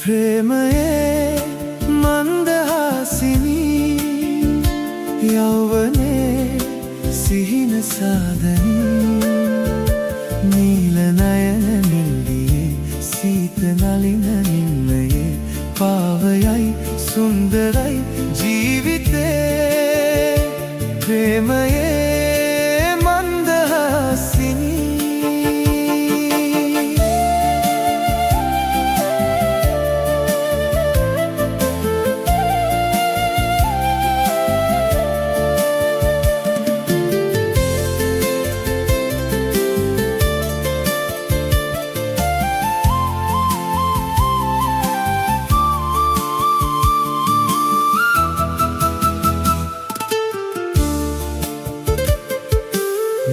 ප්‍රේමයේ මන්දහසිනී යෞවනයේ සිහින සාදනී නීල නයන නිල්දියේ සීත නලින නින්නයේ පාවයයි සුන්දරයි ජීවිතේ ප්‍රේමයේ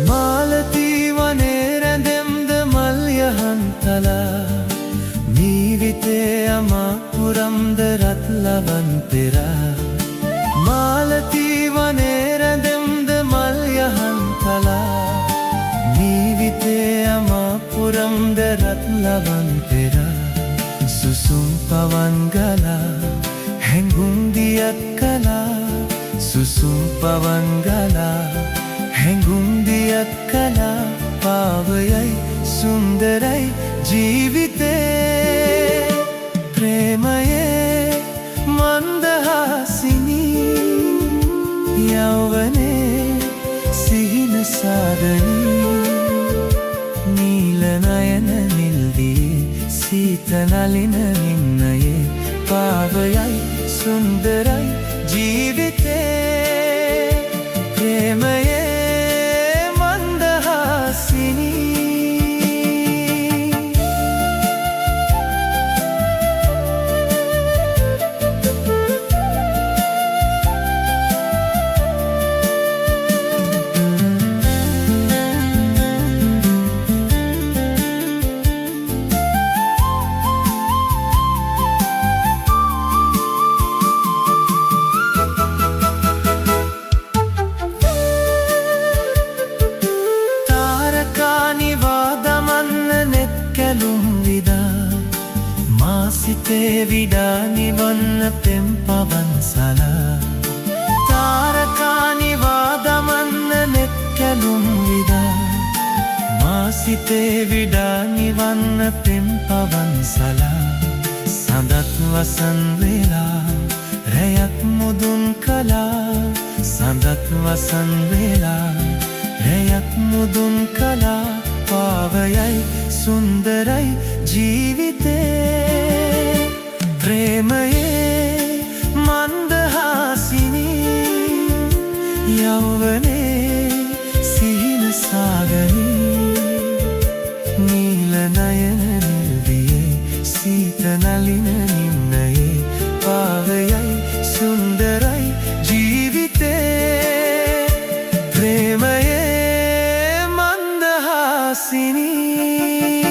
මාලතී වනේ රැඳෙම්ද මල් යහන්තලා ජීවිතේ අමාපුරම්ද රත් ලබන් පෙරා මාලතී වනේ රැඳෙම්ද මල් යහන්තලා ජීවිතේ අමාපුරම්ද රත් ලබන් පෙරා සුසුම් පවන් ගලා හැඟුම් දියක් කලා සුසුම් පවන් ගලා හැඟුම් දියක් කලා පාවයයි සුන්දරයි ජීවිතේ ප්‍රේමයේ මන්දහසිනී යෞවනයේ සිහින සාදනී නීල නයන නිල්දියේ සීත නලින නින්නයේ පාවයයි සුන්දරයි ජීවිතේ ප්‍රේමයේ සිතේ විඩා නිවන්න පෙම් පවන් සලා තාරකා නිවා දමන්න නෙත් කැලුම් විදා මා සිතේ විඩා නිවන්න පෙම් පවන් සලා සඳත් වසන් වෙලා රැයක් මුදුන් කලා සඳත් වසන් වෙලා රැයක් මුදුන් කලා පාවයයි සුන්දරයි ජීවිතේ ප්‍රේමයේ මන්දහසිනී යෞවනයේ සිහින සාදනී නීල නයන නිල්දියේ සීත නලින